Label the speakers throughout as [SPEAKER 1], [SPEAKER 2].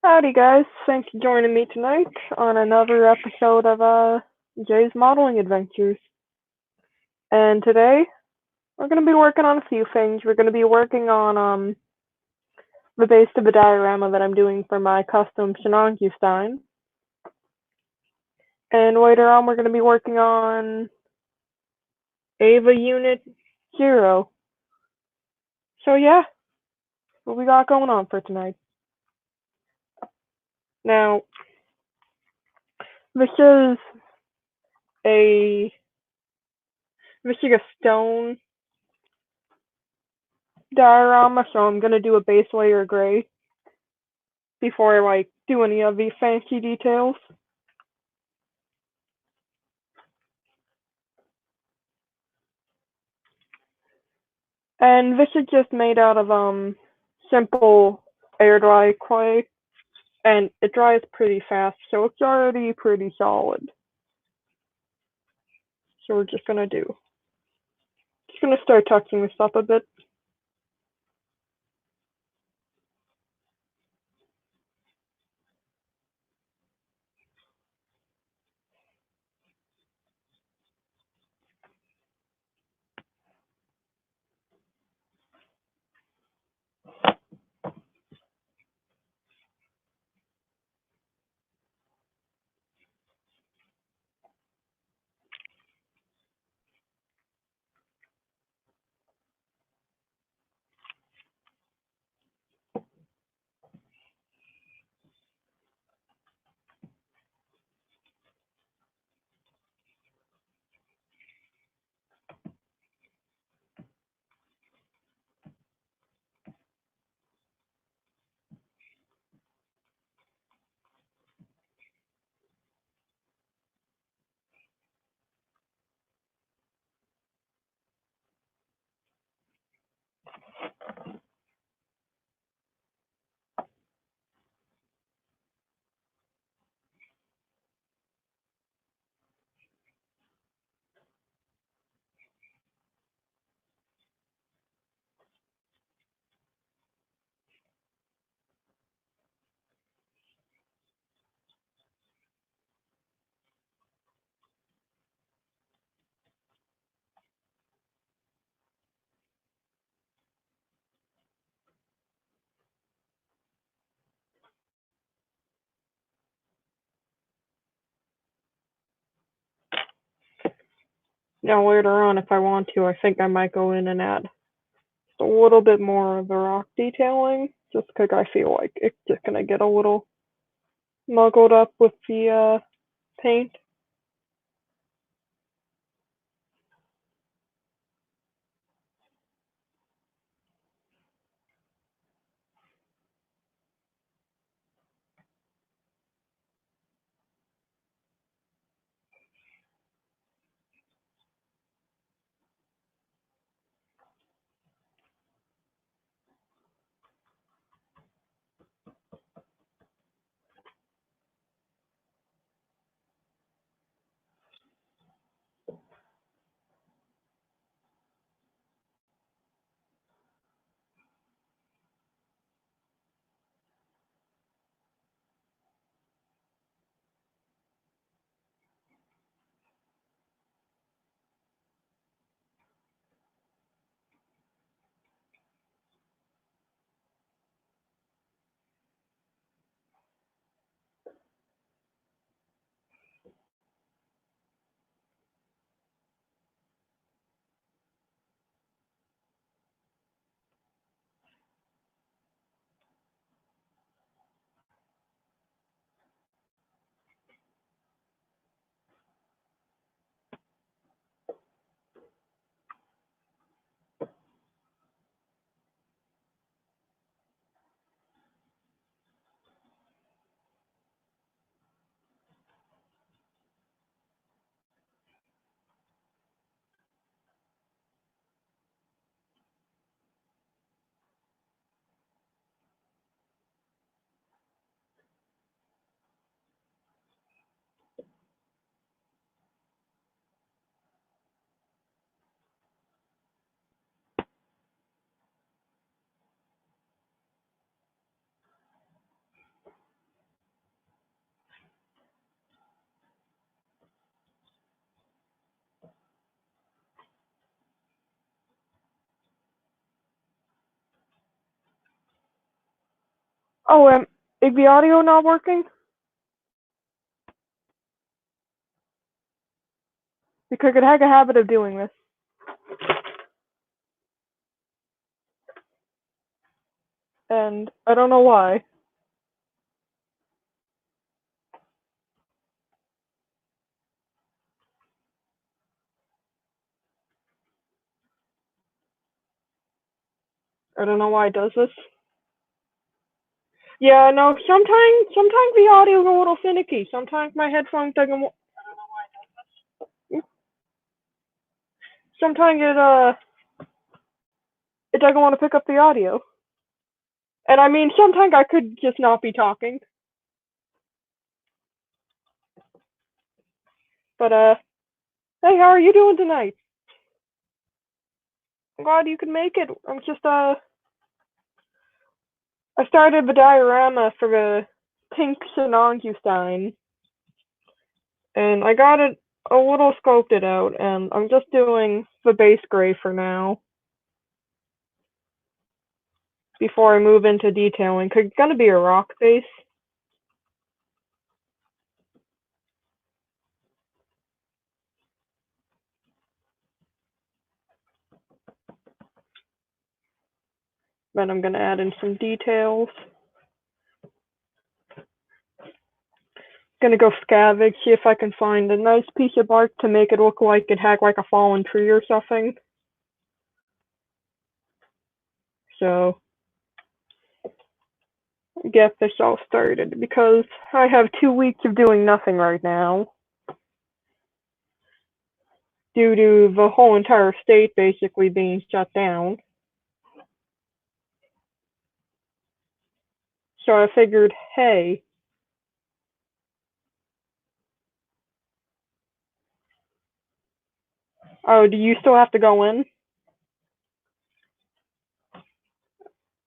[SPEAKER 1] Howdy guys, thanks for joining me tonight on another episode of Jay's Modeling Adventures. And today we're going to be working on a few things. We're going to be working on the base of a diorama that I'm doing for my custom Shenandoah sign. And later on we're going to be working on Ava Unit 0. So yeah, what we got going on for tonight. Now, this is a stone diorama, so I'm gonna do a base layer gray before I do any of these fancy details. And this is just made out of simple air dry clay, and it dries pretty fast, so it's already pretty solid. So we're just gonna start touching this up a bit. Now later on, if I want to, I think I might go in and add just a little bit more of the rock detailing, just because I feel like it's just gonna get a little muggled up with the paint. Oh, is the audio not working? Because it has a habit of doing this. And I don't know why. I don't know why it does this. Yeah, no, sometimes the audio is a little finicky. Sometimes my headphones doesn't, sometimes it doesn't want to pick up the audio. And I mean, sometimes I could just not be talking. But, hey, how are you doing tonight? I'm glad you could make it. I started the diorama for the pink Shenanigans, and I got it a little sculpted out, and I'm just doing the base gray for now before I move into detailing, because it's going to be a rock base. Then I'm going to add in some details. Gonna go scavenge, see if I can find a nice piece of bark to make it look like it had like a fallen tree or something. So get this all started because I have 2 weeks of doing nothing right now due to the whole entire state basically being shut down. So I figured, hey, oh, do you still have to go in?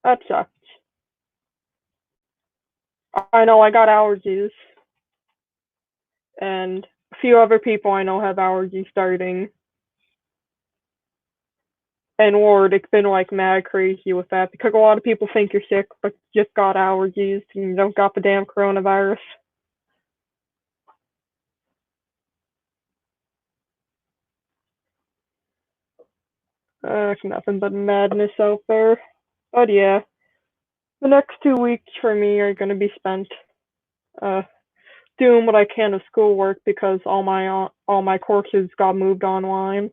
[SPEAKER 1] That sucks. I know I got allergies, and a few other people I know have allergies starting. And Lord, it's been like mad crazy with that because a lot of people think you're sick, but you just got allergies and you don't got the damn coronavirus. It's nothing but madness out there. But yeah, the next 2 weeks for me are gonna be spent uh doing what I can of schoolwork because all my courses got moved online,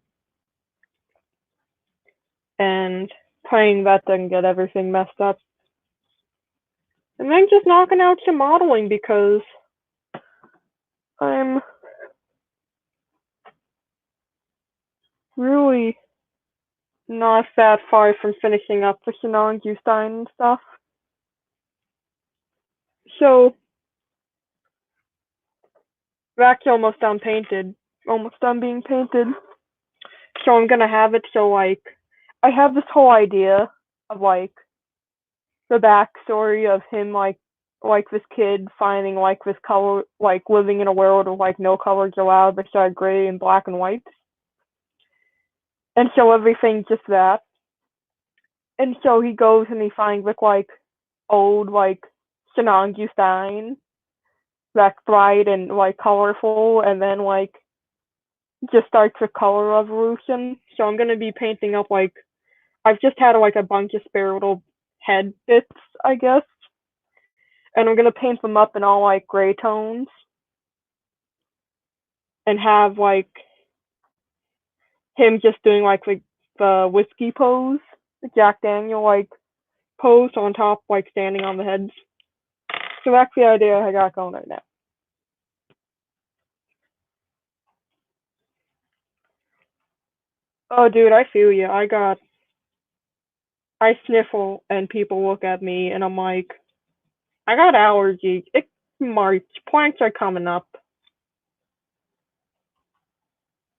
[SPEAKER 1] and praying that doesn't get everything messed up. And then just knocking out some modeling because I'm really not that far from finishing up the Shenanigans and stuff. So that's almost done painted, almost done being painted. So I'm gonna have it so like I have this whole idea of like the backstory of him like this kid finding like this color, like living in a world of like no colors allowed besides gray and black and white, and so everything's just that. And so he goes and he finds like old like Shenanigans that's bright and like colorful, and then like just starts a color revolution. So I'm gonna be painting up like I've just had like a bunch of spare little head bits, I guess, and I'm gonna paint them up in all like gray tones and have like him just doing like the whiskey pose, the Jack Daniel like pose on top, like standing on the heads. So that's the idea I got going right now. Oh, dude, I feel you. I sniffle and people look at me and I'm like, I got allergies. It's March. Plants are coming up.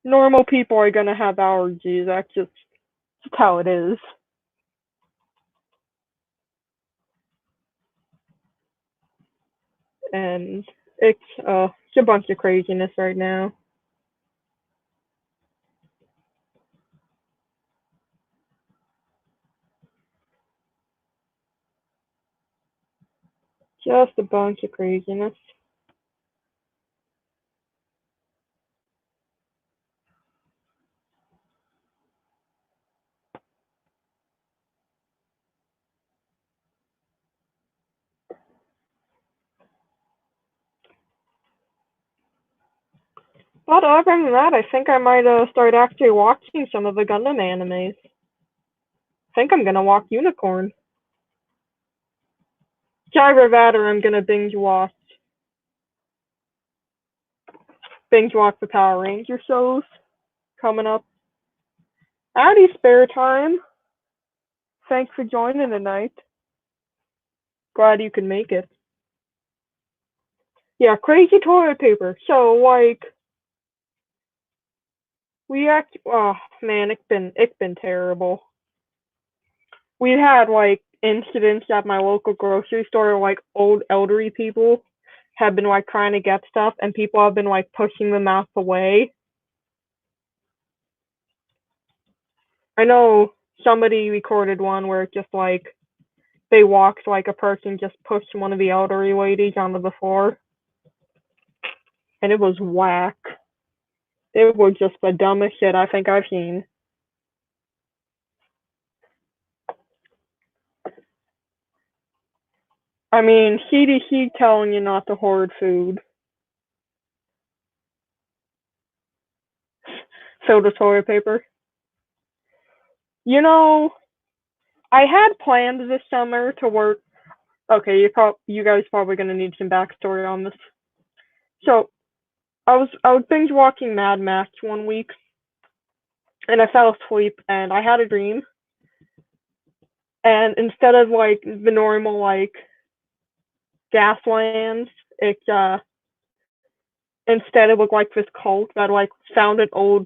[SPEAKER 1] Normal people are gonna have allergies. That's how it is. And it's a bunch of craziness right now. Just a bunch of craziness. But other than that, I think I might start actually watching some of the Gundam animes. I think I'm gonna walk Unicorn. Either that or I'm gonna binge watch the Power Ranger shows coming up. Howdy, spare time. Thanks for joining tonight. Glad you can make it. Yeah, crazy toilet paper. So like, oh man, it's been terrible. We had like incidents at my local grocery store, like old elderly people have been like trying to get stuff, and people have been like pushing them out the way. I know somebody recorded one where it just like they walked like a person just pushed one of the elderly ladies onto the floor, and it was whack. It was just the dumbest shit I think I've seen. I mean, CDC telling you not to hoard food. So the toilet paper. You know, I had plans this summer to work. Okay, you guys probably gonna need some backstory on this. So I was binge watching Mad Max one week, and I fell asleep, and I had a dream. And instead of like the normal like Gaslands, it instead it looked like this cult that like found an old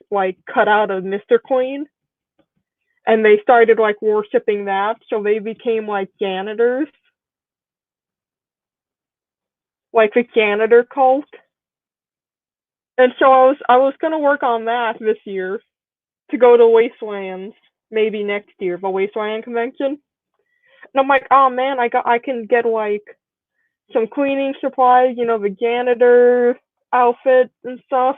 [SPEAKER 1] like cutout of Mr. Clean, and they started like worshiping that, so they became like janitors, like the janitor cult. And so I was gonna work on that this year to go to Wastelands, maybe next year, the Wasteland convention. And I'm like, oh man, I can get like some cleaning supplies, the janitor outfit and stuff.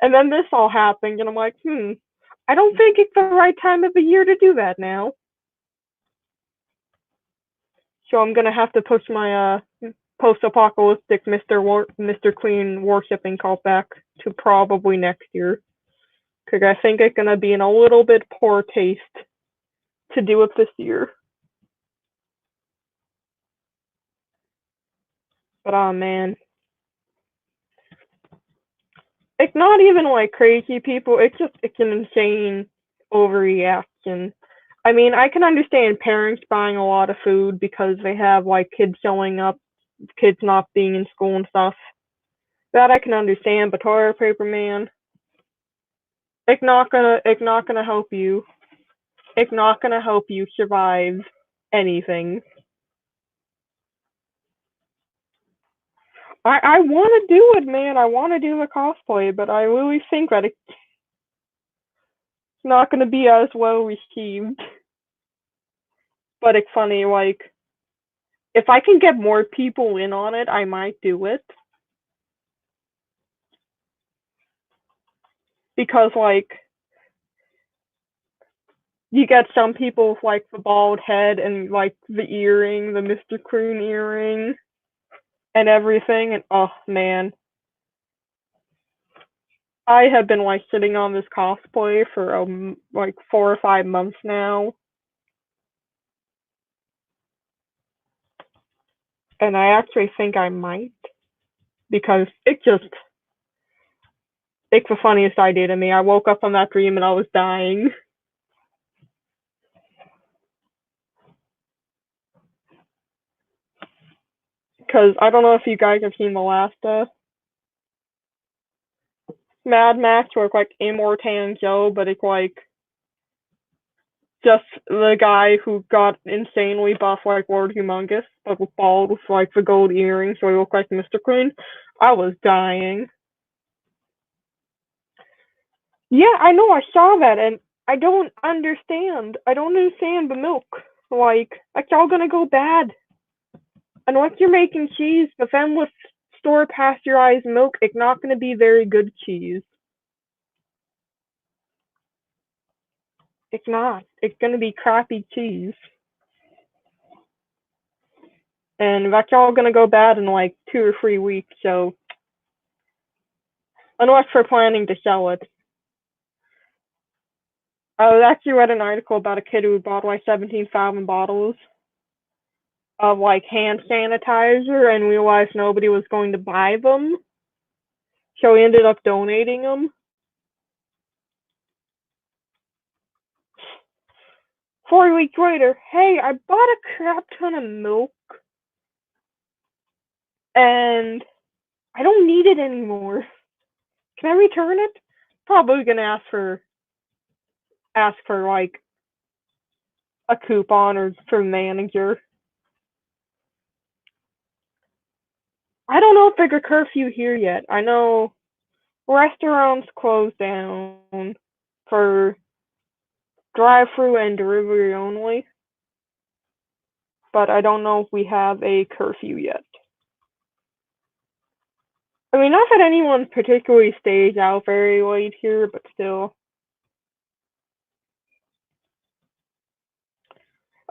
[SPEAKER 1] And then this all happened, and I'm like, I don't think it's the right time of the year to do that now. So I'm gonna have to push my post-apocalyptic Mr. Clean worshipping cult back to probably next year, because I think it's gonna be in a little bit poor taste to do it this year. But oh man, it's not even like crazy people. It's an insane overreaction. I mean, I can understand parents buying a lot of food because they have like kids showing up, kids not being in school and stuff. That I can understand, but toilet paper, man, it's not gonna help you. It's not gonna help you survive anything. I want to do it, man. I want to do the cosplay, but I really think that it's not gonna be as well received. But it's funny, like if I can get more people in on it, I might do it. Because like you get some people with like the bald head and like the earring, the Mr. Croon earring and everything, and oh man. I have been like sitting on this cosplay for like 4 or 5 months now. And I actually think I might, because it's the funniest idea to me. I woke up from that dream and I was dying. Because I don't know if you guys have seen the last Mad Max, where it's like Immortan Joe, but it's like just the guy who got insanely buff like Lord Humongous, but with bald with like the gold earrings, so he looked like Mr. Queen. I was dying. Yeah, I know, I saw that, and I don't understand. I don't understand the milk. Like, it's all gonna go bad. unless you're making cheese, but then with store pasteurized milk, it's not going to be very good cheese. It's not. It's going to be crappy cheese. And that's all going to go bad in like 2 or 3 weeks, so unless we're planning to sell it. I was actually read an article about a kid who bought like 17,000 bottles of like hand sanitizer and realized nobody was going to buy them. So he ended up donating them. 4 weeks later, hey, I bought a crap ton of milk and I don't need it anymore. Can I return it? Probably gonna ask for like a coupon or for manager. I don't know if there's a curfew here yet. I know restaurants close down for drive-through and delivery only, but I don't know if we have a curfew yet. I mean, not that anyone particularly stays out very late here, but still.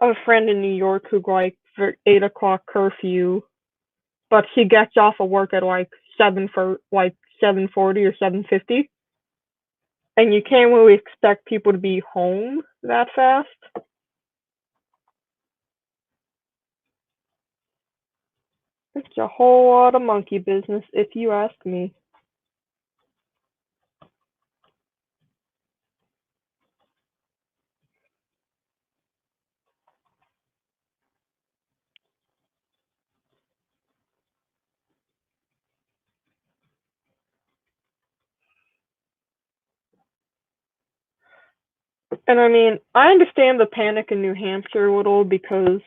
[SPEAKER 1] I have a friend in New York who like for 8 o'clock curfew, but she gets off of work at like 7:40 or 7:50, and you can't really expect people to be home that fast. It's a whole lot of monkey business, if you ask me. And I mean, I understand the panic in New Hampshire a little because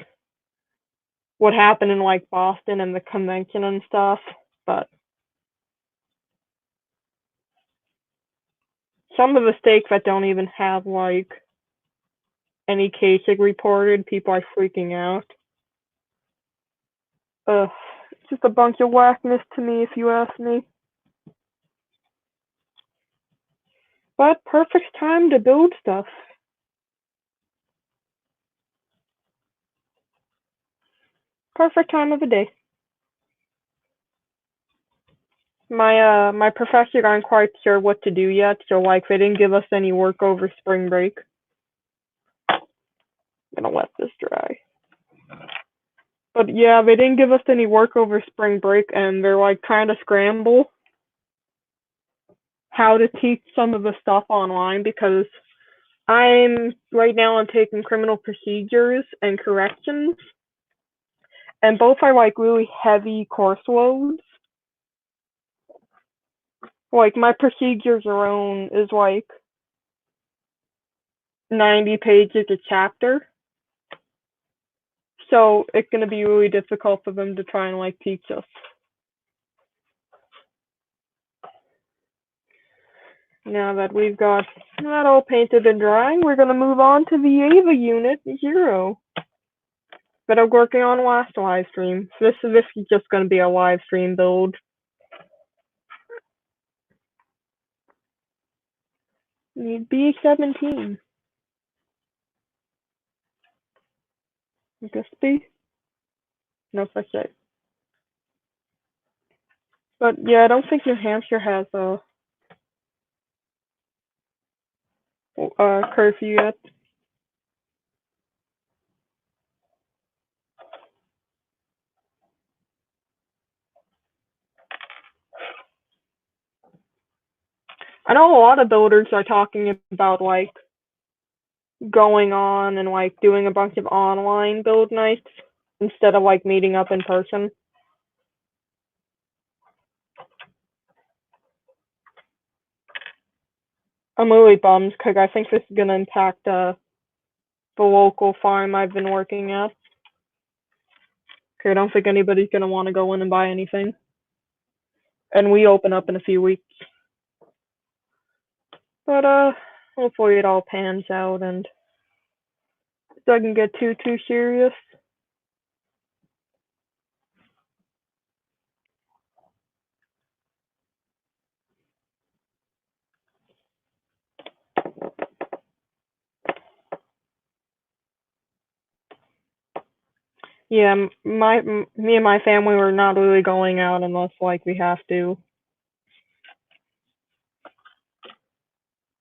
[SPEAKER 1] what happened in like Boston and the convention and stuff, but some of the states that don't even have like any cases reported, people are freaking out. Ugh, it's just a bunch of whackness to me, if you ask me. But perfect time to build stuff. Perfect time of the day. My professor aren't quite sure what to do yet, so like they didn't give us any work over spring break. I'm gonna let this dry. But yeah, they didn't give us any work over spring break, and they're like trying to scramble how to teach some of the stuff online because I'm taking criminal procedures and corrections, and both are like really heavy course loads. Like my procedures alone is like 90 pages a chapter. So it's gonna be really difficult for them to try and like teach us. Now that we've got that all painted and drying, we're gonna move on to the Ava unit 0 that I'm working on last live stream. This is just gonna be a live stream build. Need B17. Guess B? No such thing. But yeah, I don't think New Hampshire has a curfew yet. I know a lot of builders are talking about like going on and like doing a bunch of online build nights instead of like meeting up in person. I'm really bummed because I think this is gonna impact the local farm I've been working at. Okay, I don't think anybody's gonna want to go in and buy anything, and we open up in a few weeks. But hopefully it all pans out and it doesn't get too serious. Yeah, me and my family were not really going out unless like we have to,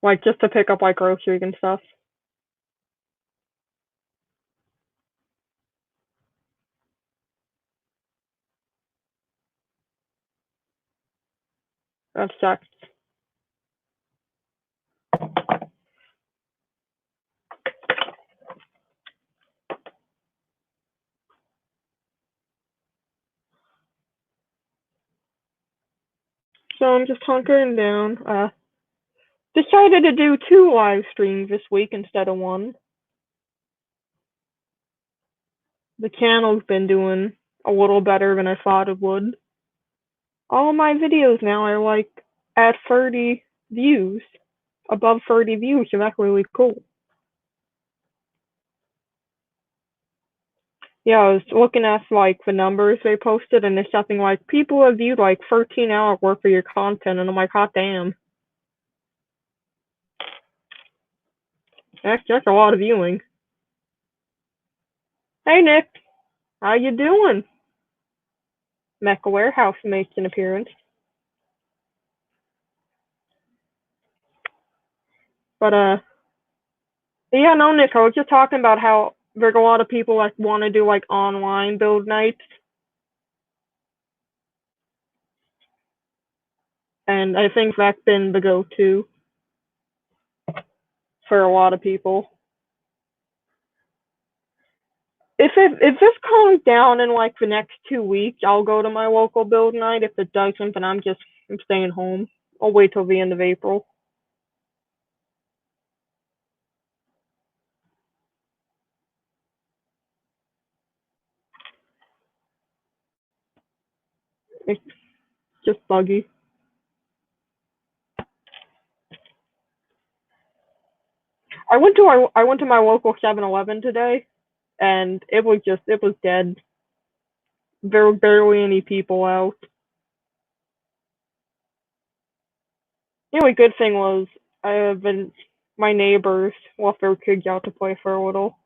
[SPEAKER 1] like just to pick up like groceries and stuff. That sucks. So I'm just hunkering down. Decided to do two live streams this week instead of one. The channel's been doing a little better than I thought it would. All of my videos now are like at 30 views, above 30 views, so that's really cool. Yeah, I was looking at like the numbers they posted, and it's something like people have viewed like 13 hours worth of your content, and I'm like, hot damn, that's a lot of viewing. Hey Nick, how you doing? Mecha Warehouse makes an appearance, but yeah, no, Nick, I was just talking about how there's a lot of people like want to do like online build nights, and I think that's been the go-to for a lot of people. If this calms down in like the next 2 weeks, I'll go to my local build night. If it doesn't, then I'm staying home. I'll wait till the end of April. It's just buggy. I went to my local 7-Eleven today, and it was dead. There were barely any people out. The only good thing was I have been my neighbors left their kids out to play for a little,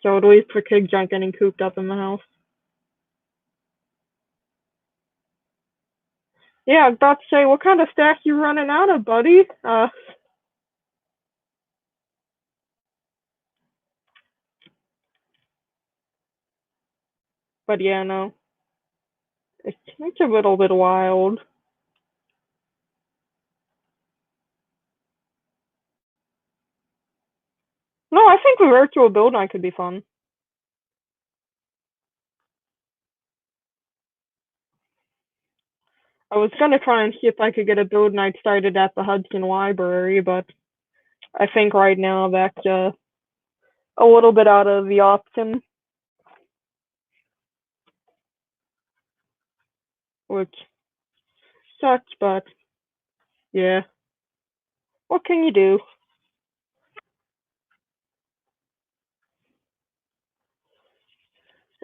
[SPEAKER 1] so at least the kids aren't getting cooped up in the house. Yeah, I was about to say, what kind of stack you running out of, buddy? But yeah, no, it's a little bit wild. No, I think the virtual build night could be fun. I was gonna try and see if I could get a build night started at the Hudson Library, but I think right now that's a little bit out of the option, which sucks, but yeah, what can you do?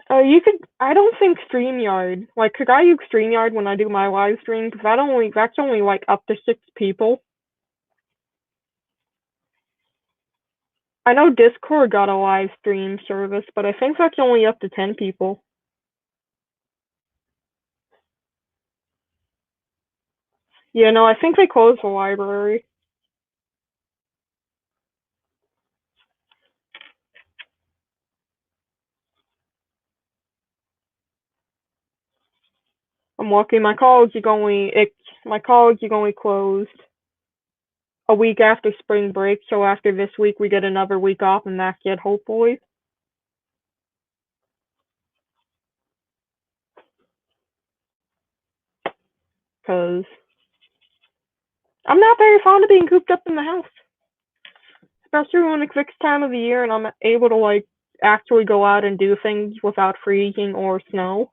[SPEAKER 1] You could. I don't think StreamYard. Like, could I use StreamYard when I do my live stream? Because that's only like up to 6 people. I know Discord got a live stream service, but I think that's only up to 10 people. Yeah, no, I think they closed the library. I'm lucky. My college is only closed a week after spring break. So after this week, we get another week off, and that's it, hopefully. Because I'm not very fond of being cooped up in the house, especially when it's this time of the year and I'm able to like actually go out and do things without freezing or snow.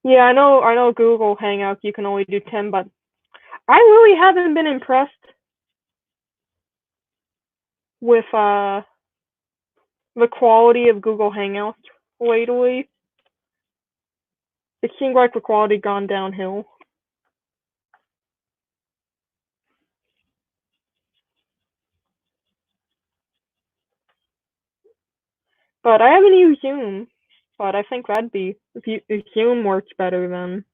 [SPEAKER 1] Yeah, I know Google Hangouts you can only do 10, but I really haven't been impressed with the quality of Google Hangouts lately. It seems like the quality gone downhill. But I haven't used Zoom. But I think that'd be if Zoom works better, then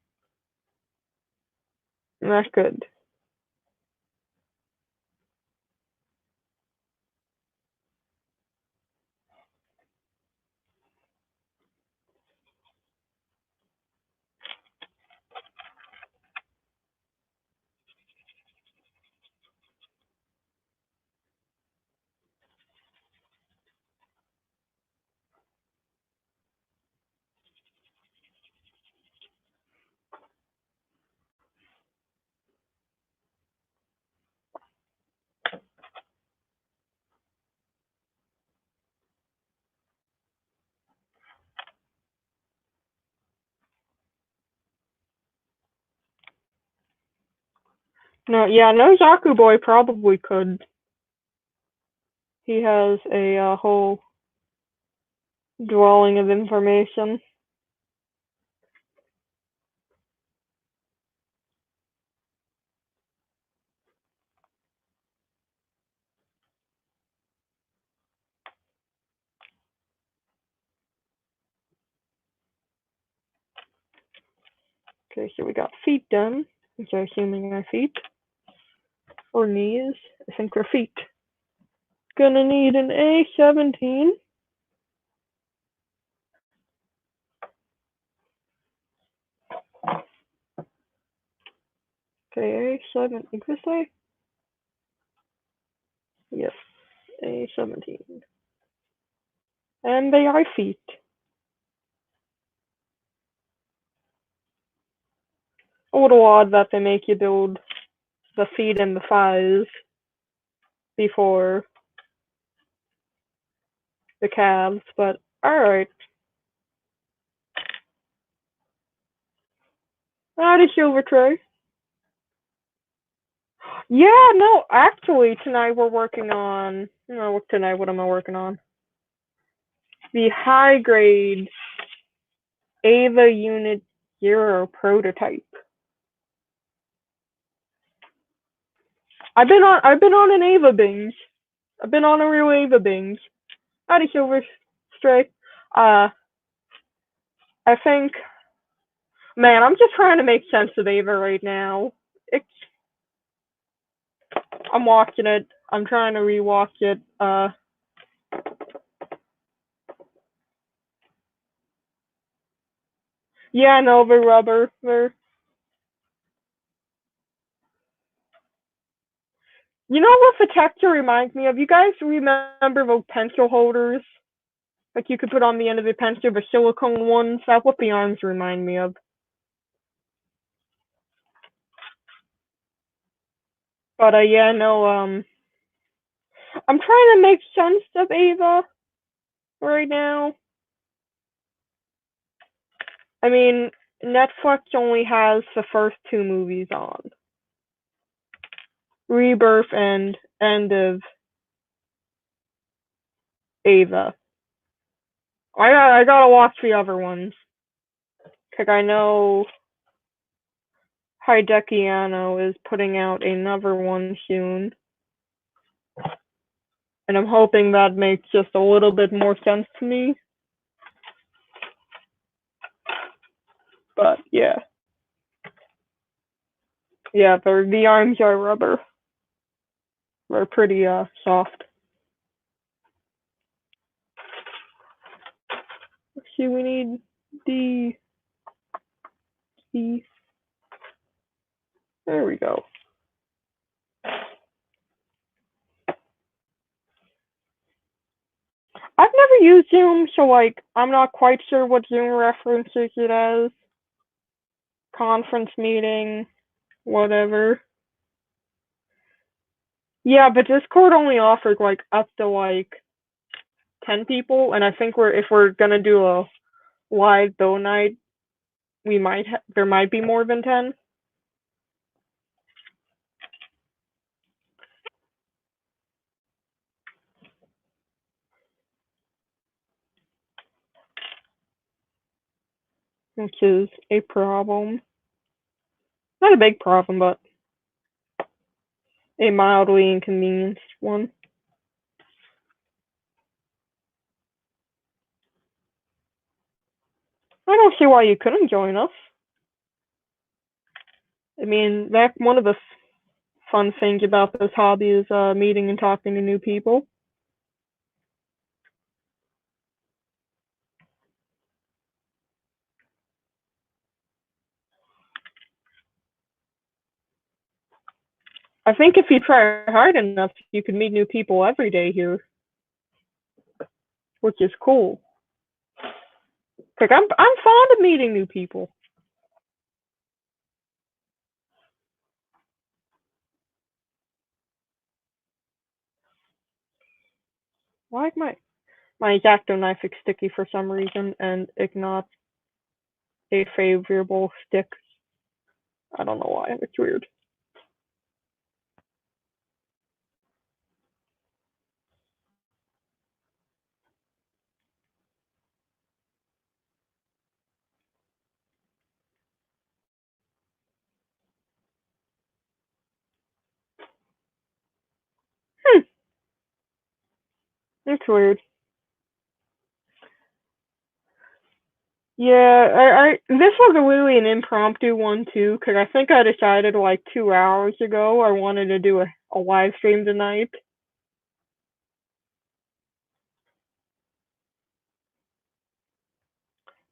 [SPEAKER 1] that's good. No, yeah, no, Zaku Boy probably could. He has a whole dwelling of information. Okay, so we got feet done. So assuming our feet or knees. I think we're feet. Gonna need an A17. Okay, A7. Is this way? Yes, A17. And they are feet. A little odd that they make you build the feet and the thighs before the calves, but alright. Howdy, Silver Tray. Yeah, no, actually, tonight we're working on. No, tonight, what am I working on? The high grade Ava Unit 0 prototype. I've been on an Ava binge. I've been on a real Ava binge. Howdy, Silver Stray. Uh, I think, man, I'm just trying to make sense of Ava right now. It's, I'm watching it. I'm trying to rewatch it. Yeah, no, the rubber. You know what the texture reminds me of? You guys remember those pencil holders? Like you could put on the end of the pencil, the silicone ones? That's what the arms remind me of. But yeah, no, I'm trying to make sense of Ava right now. I mean, Netflix only has the first two movies on. Rebirth and End of Ava. I gotta watch the other ones. Cause I know Hidekiano is putting out another one soon. And I'm hoping that makes just a little bit more sense to me. But yeah. Yeah, the arms are rubber. They're pretty soft. Let's see, we need D C. There we go. I've never used Zoom, so like I'm not quite sure what Zoom references it as. Conference meeting, whatever. Yeah, but Discord only offers like up to like 10 people, and I think if we're gonna do a live bill night, there might be more than 10. Which is a problem. Not a big problem, but a mildly inconvenienced one. I don't see why you couldn't join us. I mean, that one of the fun things about this hobby is meeting and talking to new people. I think if you try hard enough, you can meet new people every day here, which is cool. Like I'm fond of meeting new people. Why my X-Acto knife is sticky for some reason, and it's not a favorable stick. I don't know why. It's weird. Hmm, it's weird. Yeah, this was a really an impromptu one too, because I think I decided like 2 hours ago I wanted to do a live stream tonight.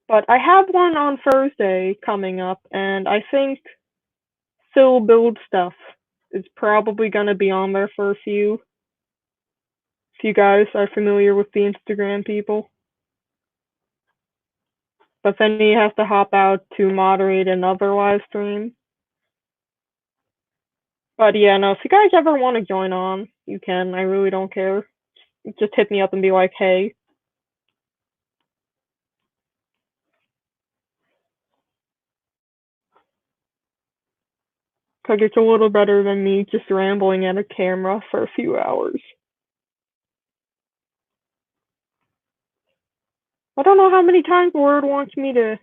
[SPEAKER 1] But I have one on Thursday coming up, and I think Phil Build Stuff is probably gonna be on there for a few. If you guys are familiar with the Instagram people. But then he has to hop out to moderate another live stream. But yeah, no, if you guys ever want to join on, you can. I really don't care. Just hit me up and be like, hey. Because it's a little better than me just rambling at a camera for a few hours. I don't know how many times Word wants me to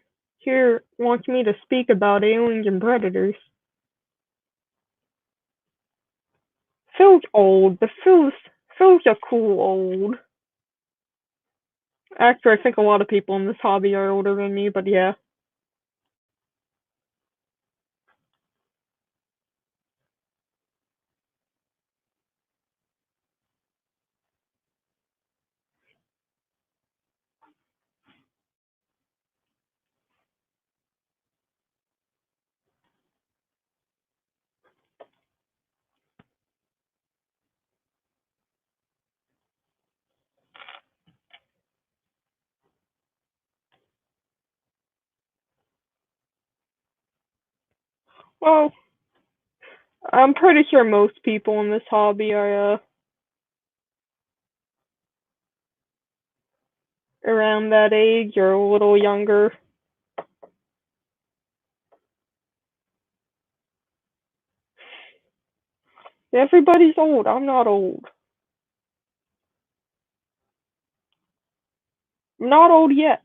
[SPEAKER 1] speak about aliens and predators. Phil's old, but Phil's a cool old. Actually, I think a lot of people in this hobby are older than me, but yeah. Well, I'm pretty sure most people in this hobby are around that age or a little younger. Everybody's old. I'm not old. I'm not old yet.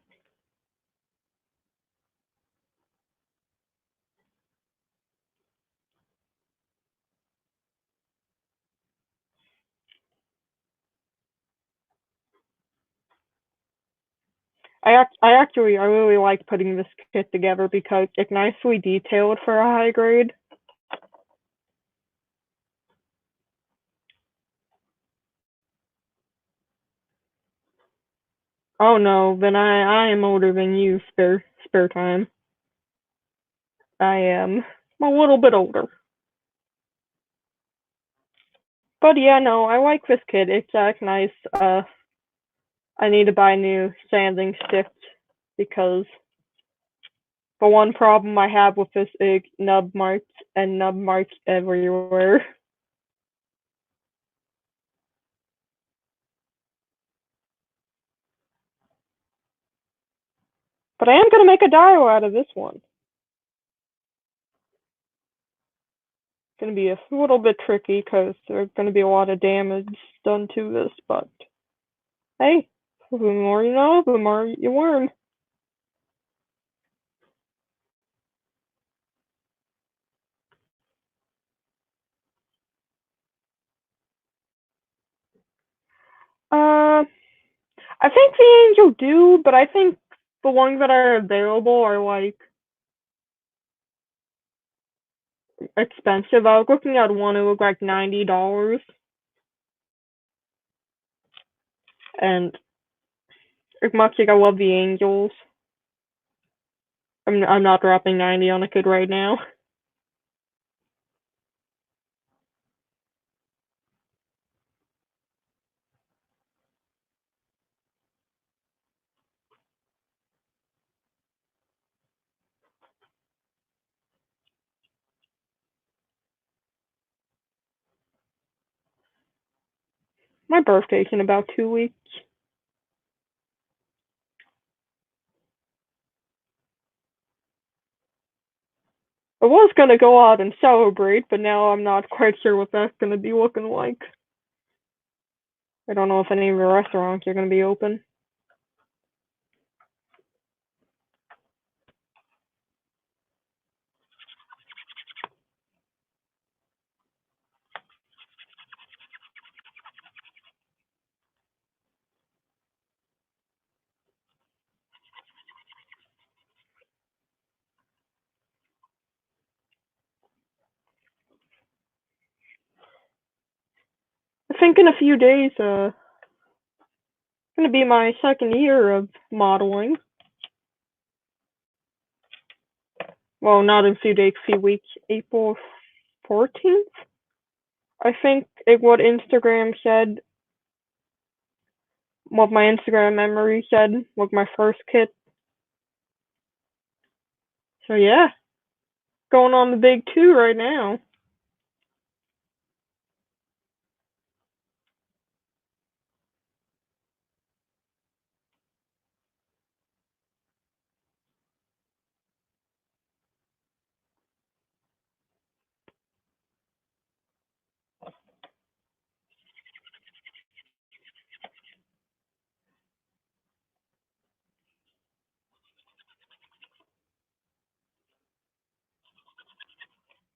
[SPEAKER 1] I really like putting this kit together because it's nicely detailed for a high grade. Oh no, then I am older than you, spare time. I am a little bit older. But yeah, no, I like this kit. It's nice. I need to buy new sanding sticks because the one problem I have with this is nub marks everywhere. But I am gonna make a dial out of this one. It's gonna be a little bit tricky because there's gonna be a lot of damage done to this, but hey, the more you know, the more you learn. Uh, I think the angel do, but I think the ones that are available are like expensive. I was looking at one, it was like $90, and as much as I love the Angels, I'm not dropping 90 on a kid right now. My birthday's in about 2 weeks. I was gonna go out and celebrate, but now I'm not quite sure what that's gonna be looking like. I don't know if any of the restaurants are gonna be open. I think in a few days, gonna be my second year of modeling. Well, not in a few days, a few weeks. April 14th? I think what Instagram said, what my Instagram memory said, was my first kit. So yeah, going on the big two right now.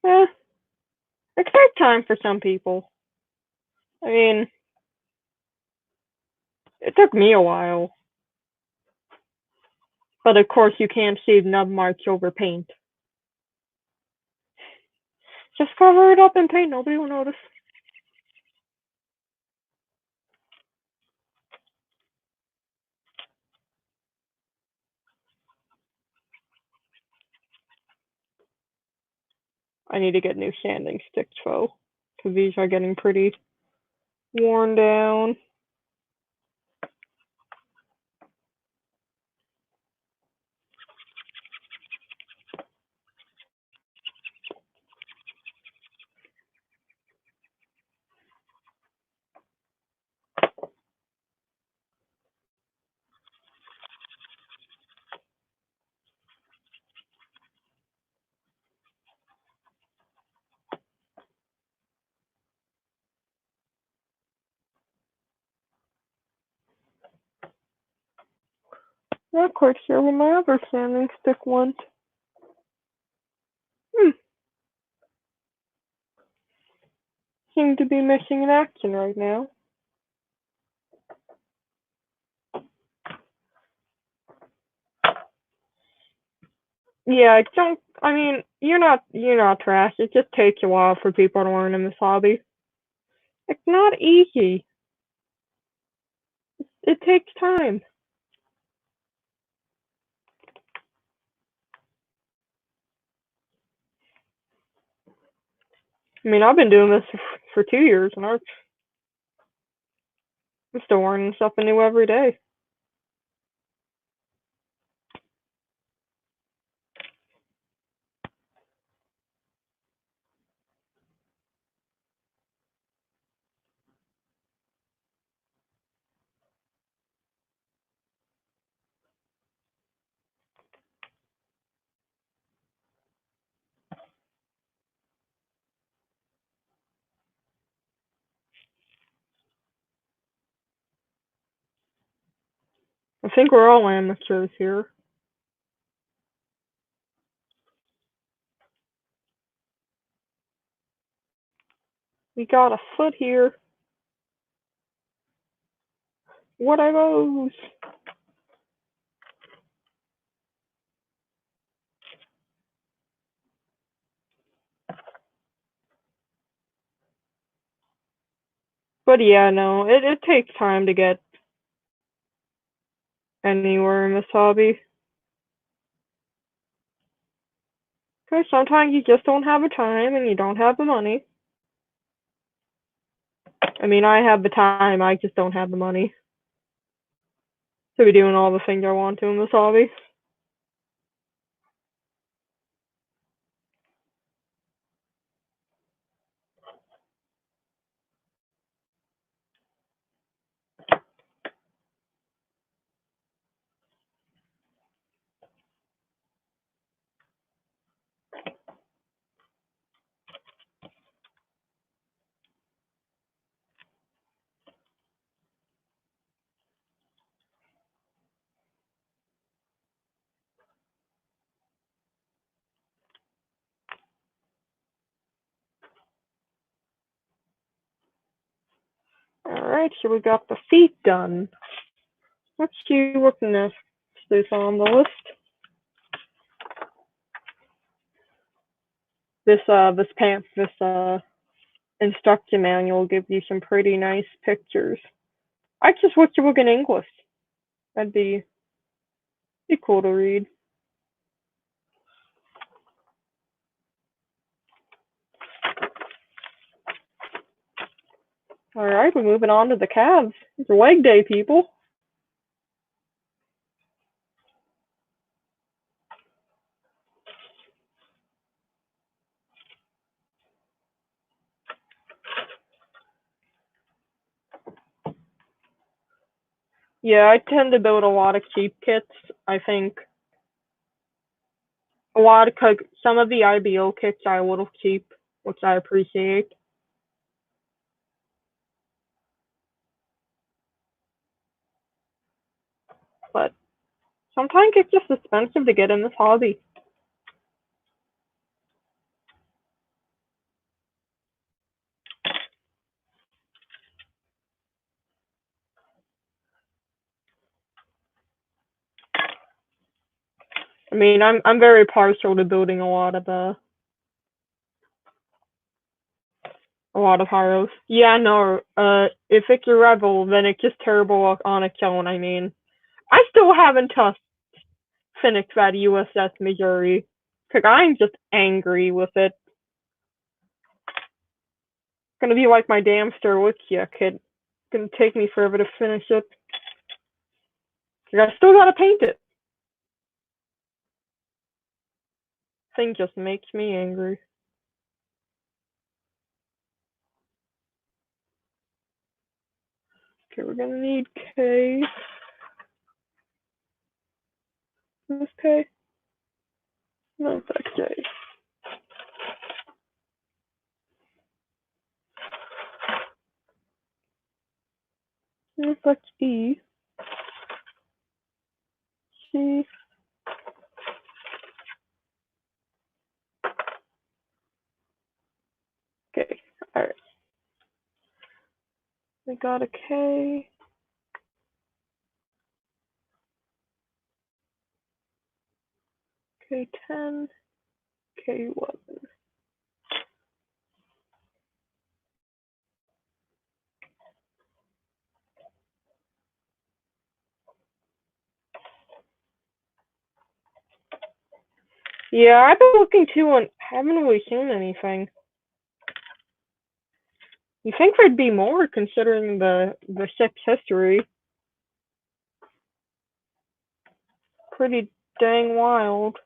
[SPEAKER 1] Eh, it takes time for some people. I mean, it took me a while. But of course, you can't see nub marks over paint. Just cover it up in paint, nobody will notice. I need to get new sanding sticks, though, because these are getting pretty worn down. Not quite sure where my other sanding stick went. Hmm, seem to be missing in action right now. Yeah, I don't. I mean, you're not trash. It just takes a while for people to learn in this hobby. It's not easy. It takes time. I mean, I've been doing this for 2 years, and I'm still learning something new every day. I think we're all amateurs here. We got a foot here. What are those? But yeah, no, it takes time to get anywhere in this hobby. Because sometimes you just don't have the time and you don't have the money. I mean, I have the time, I just don't have the money to be doing all the things I want to in this hobby. Alright, so we got the feet done. Let's see what next is on the list. This instruction manual gives you some pretty nice pictures. I just wish it were in English. That'd be cool to read. Alright, we're moving on to the calves. It's leg day, people. Yeah, I tend to build a lot of cheap kits. I think some of the IBO kits are a little cheap, which I appreciate. But sometimes it's just expensive to get in this hobby. I mean, I'm very partial to building a lot of heroes. Yeah, no. If it's a rebel, then it's just terrible on its own. I mean, I still haven't touched finished that USS Missouri because I'm just angry with it. It's gonna be like my damn Sterwitzia kid. It's gonna take me forever to finish it. I still gotta paint it. Thing just makes me angry. Okay, we're gonna need K. This K? No, that's K. No, that's E. C. Okay, alright. We got a K. K10. K11. Yeah, I've been looking too and haven't really seen anything. You think there'd be more considering the ship's history? Pretty dang wild.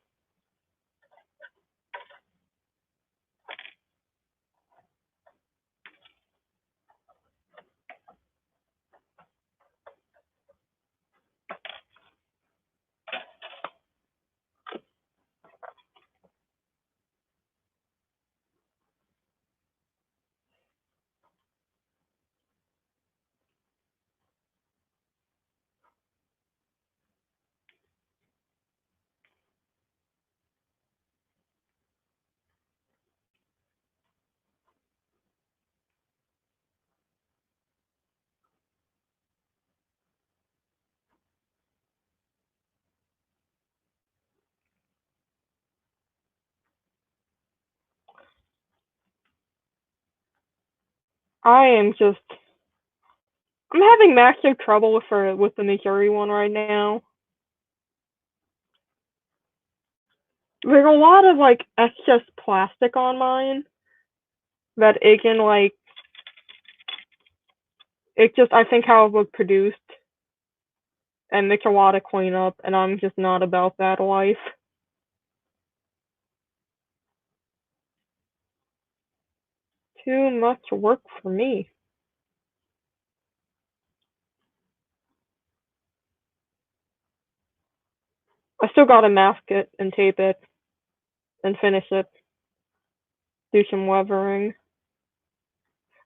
[SPEAKER 1] I am just I'm having massive trouble with the Missouri one right now. There's a lot of like excess plastic on mine that it can like it just I think how it was produced and it's a lot of cleanup and I'm just not about that life. Too much work for me. I still gotta mask it and tape it and finish it. Do some weathering.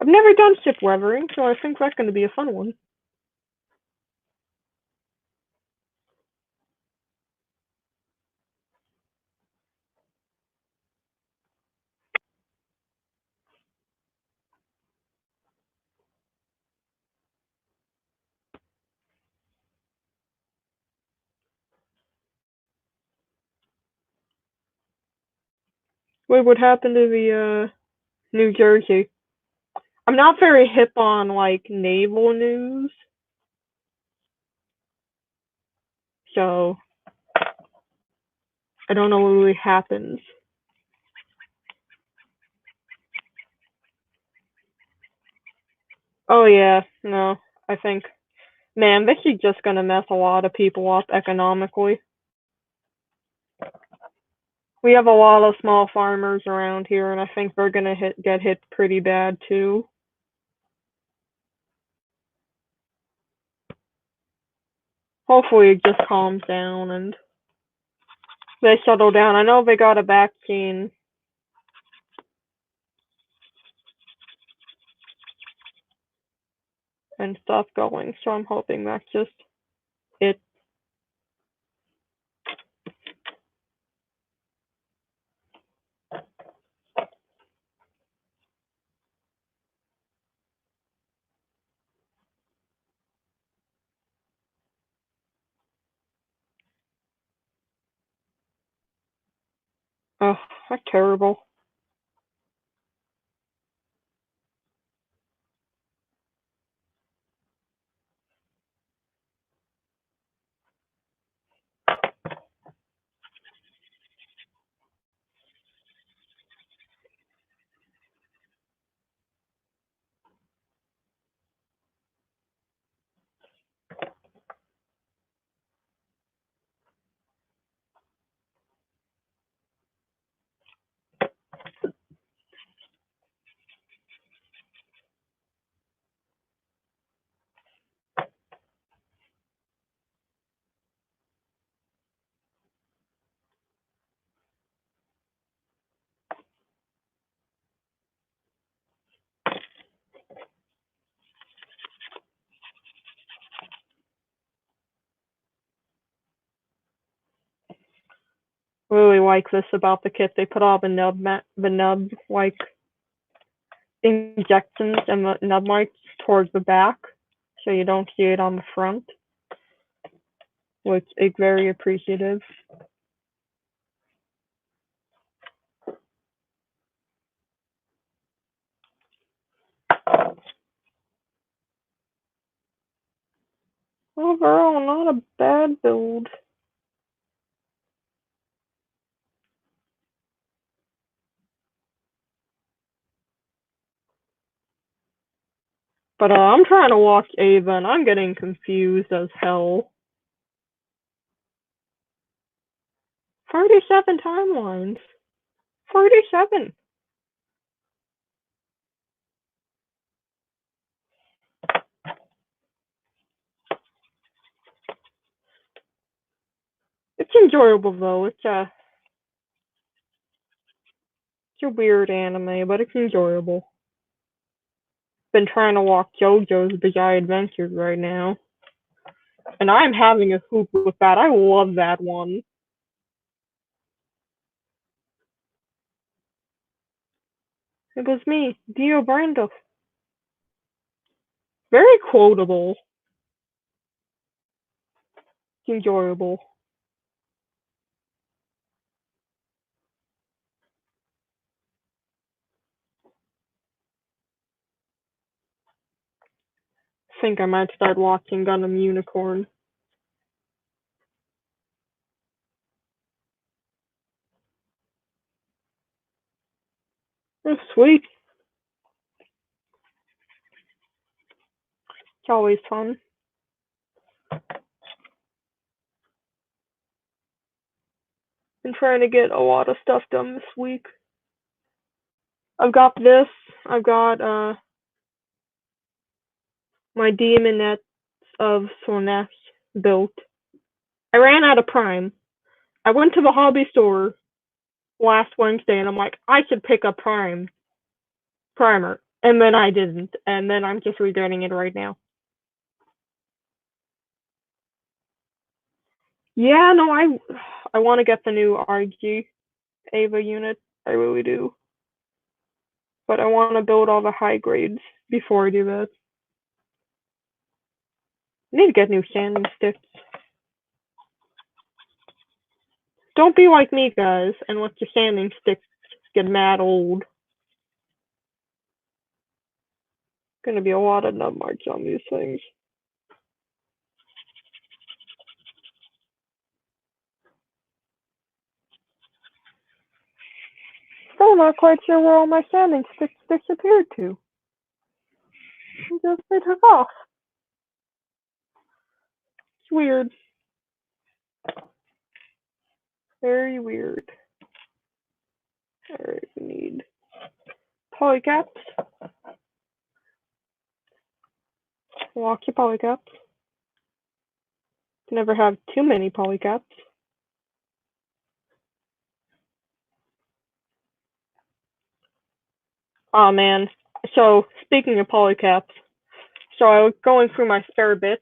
[SPEAKER 1] I've never done ship weathering, so I think that's gonna be a fun one. Wait, what happened to the New Jersey? I'm not very hip on like naval news, so I don't know what really happens. Oh yeah, no, I think, man, this is just gonna mess a lot of people up economically. We have a lot of small farmers around here, and I think they're gonna get hit pretty bad too. Hopefully, it just calms down and they settle down. I know they got a vaccine and stuff going, so I'm hoping that's just it. Oh, that's terrible. Really like this about the kit. They put all the nub like injections and the nub marks towards the back, so you don't see it on the front, which is very appreciative. Overall, not a bad build. But I'm trying to watch Ava and I'm getting confused as hell. 37 timelines. 47. It's enjoyable though. It's a weird anime, but it's enjoyable. Been trying to watch JoJo's Bizarre Adventures right now, and I'm having a hoop with that. I love that one. It was me, Dio Brando. Very quotable. It's enjoyable. think I might start watching Gundam Unicorn. It's sweet. It's always fun. Been trying to get a lot of stuff done this week. I've got this. I've got my Demonettes of Sornesh built. I ran out of Prime. I went to the hobby store last Wednesday and I'm like, I should pick up primer. And then I didn't. And then I'm just regretting it right now. Yeah, no, I want to get the new RG Ava unit. I really do. But I want to build all the high grades before I do that. I need to get new sanding sticks. Don't be like me, guys, and let your sanding sticks get mad old. Gonna be a lot of nub marks on these things. Still not quite sure where all my sanding sticks disappeared to. Just they took off. It's weird. Very weird. Alright, we need polycaps. Lock your polycaps. Never have too many polycaps. Oh man. So speaking of polycaps, so I was going through my spare bits.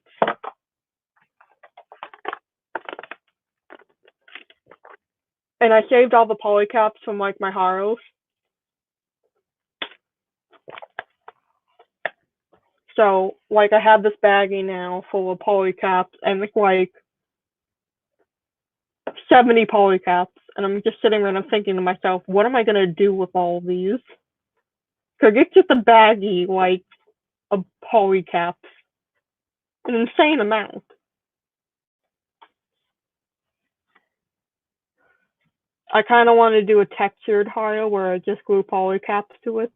[SPEAKER 1] And I saved all the polycaps from like my Haros. So like I have this baggie now full of polycaps and like 70 polycaps, and I'm just sitting there and I'm thinking to myself, what am I gonna do with all these? Cause it's just a baggie like of polycaps, an insane amount. I kind of want to do a textured Haro where I just glue polycaps to it,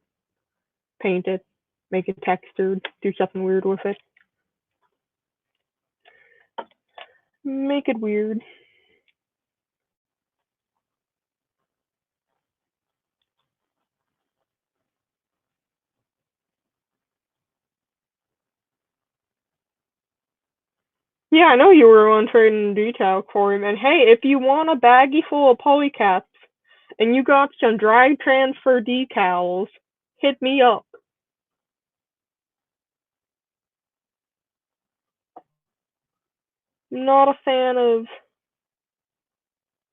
[SPEAKER 1] paint it, make it textured, do something weird with it. Make it weird. Yeah, I know you were on Trade in Detail, Corey. And hey, if you want a baggie full of polycaps and you got some dry transfer decals, hit me up. I'm not a fan of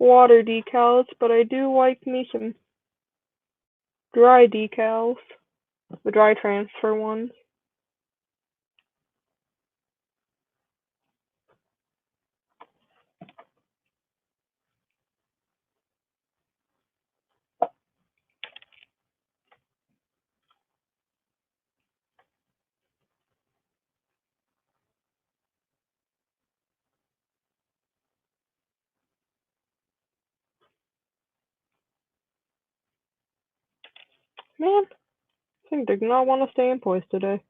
[SPEAKER 1] water decals, but I do like me some dry decals, the dry transfer ones. Man, I think they do not want to stay in place today.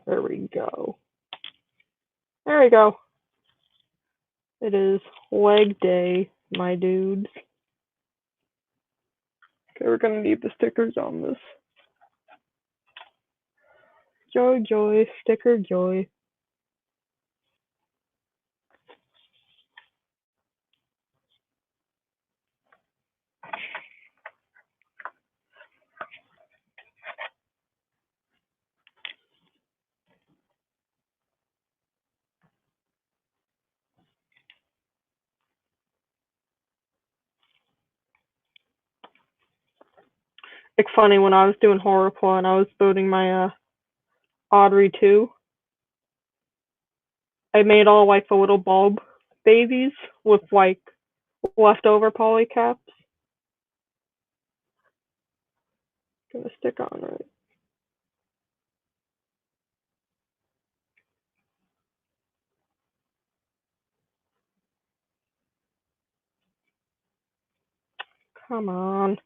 [SPEAKER 1] There we go. There we go. It is leg day, my dudes. Okay, we're gonna need the stickers on this. Joy, joy, sticker joy. It's funny when I was doing horrorcore and I was building my Audrey 2, I made all like the little bulb babies with like leftover polycaps. Gonna stick on it. Come on.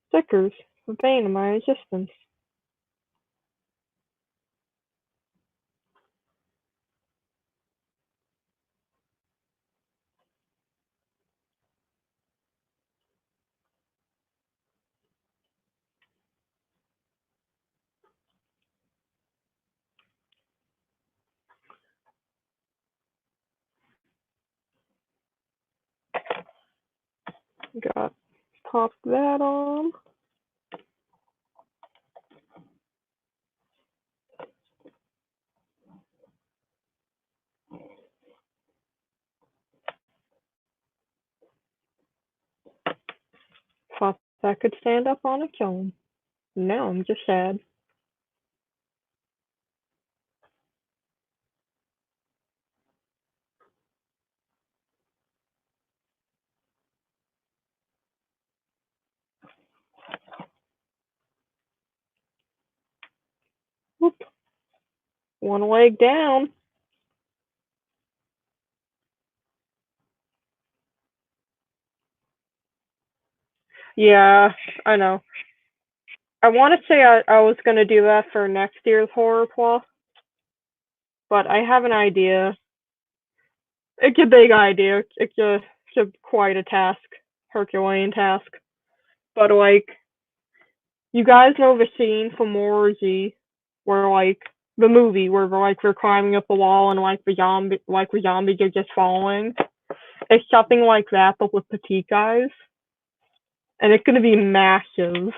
[SPEAKER 1] Stickers. The bane of my existence. Got pop that on. Thought that could stand up on its own. Now I'm just sad. Whoop. One leg down. Yeah, I know. I want to say I was going to do that for next year's horror plot, but I have an idea. It's a big idea. It's quite a task, Herculean task. But like, you guys know the scene from War Z, where like the movie where they're climbing up the wall and the zombies are just falling. It's something like that, but with petite guys, and it's gonna be massive.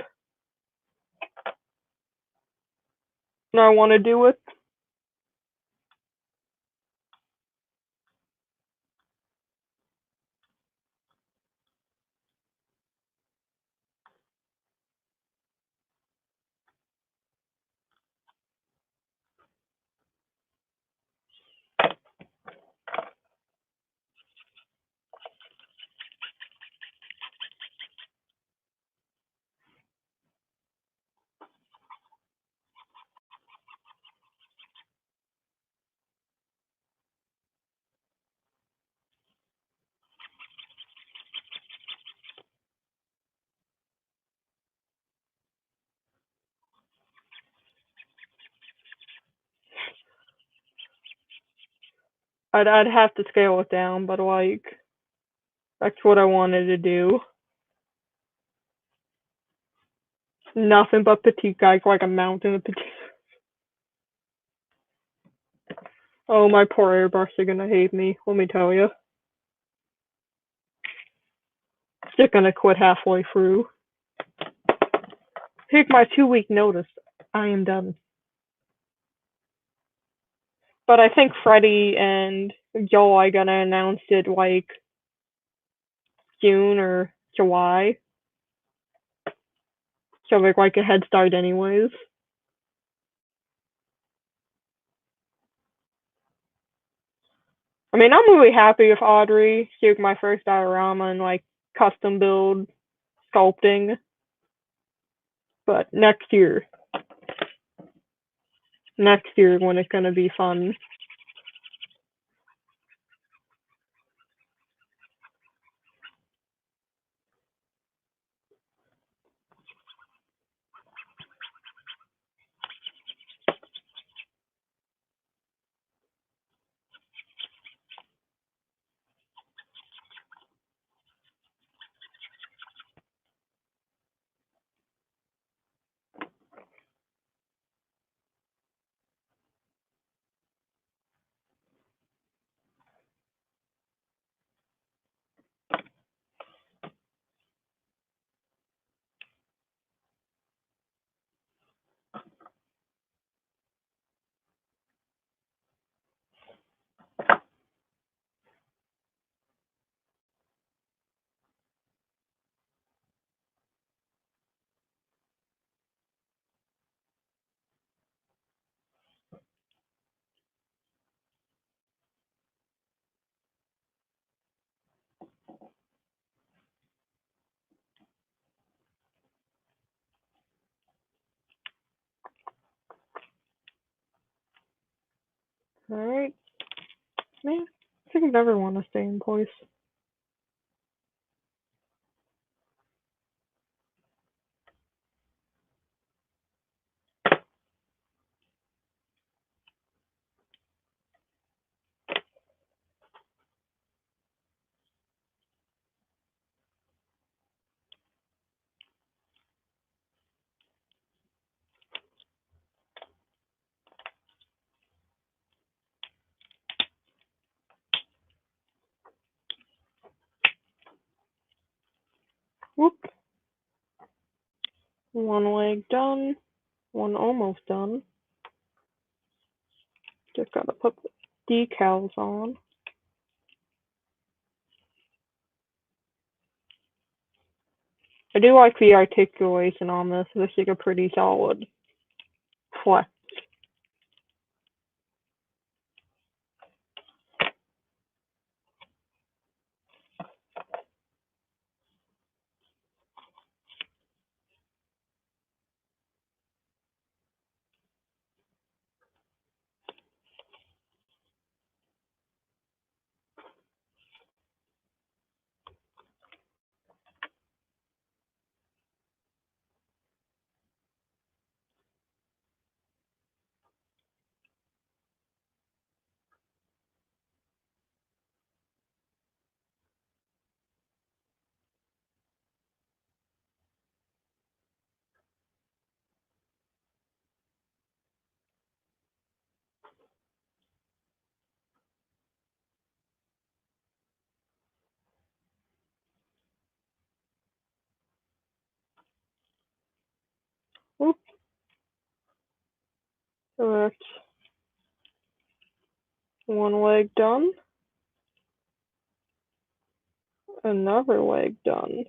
[SPEAKER 1] And I want to do it. I'd have to scale it down, but like that's what I wanted to do. Nothing but petite guys, like a mountain of petite. Oh, my poor airbrush are gonna hate me. Let me tell you, they're gonna quit halfway through. Take my 2 week notice. I am done. But I think Freddie and Joel are gonna announce it like June or July, so like a head start anyways. I mean, I'm really happy with Audrey. She was my first diorama and like custom build sculpting. But next year when it's gonna be fun. Alright. Man, I think I never want to stay in place. Whoop. One leg done. One almost done. Just gotta put the decals on. I do like the articulation on this. This is a pretty solid flex. Whoop. So that's one leg done. Another leg done.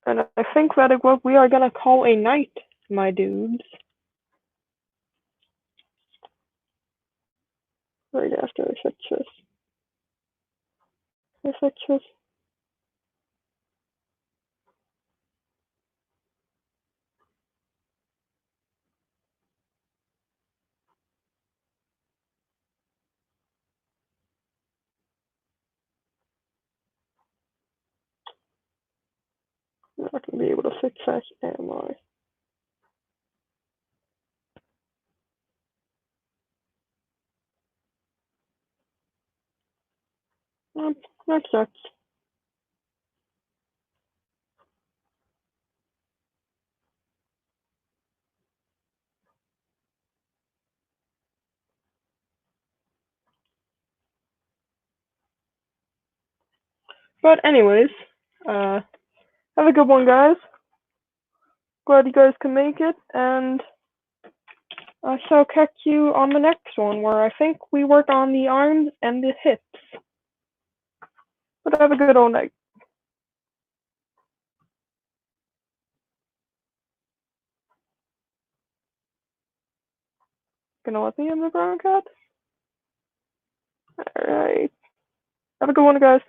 [SPEAKER 1] And I think that is what we are gonna call a night, my dudes. Right after I fix this. I fix this. I'm not gonna be able to fix that, am I? That sucks. But anyways, have a good one, guys. Glad you guys can make it, and I shall catch you on the next one, where I think we work on the arms and the hips. But have a good old night. Gonna let me in the brown cat? Alright. Have a good one, guys.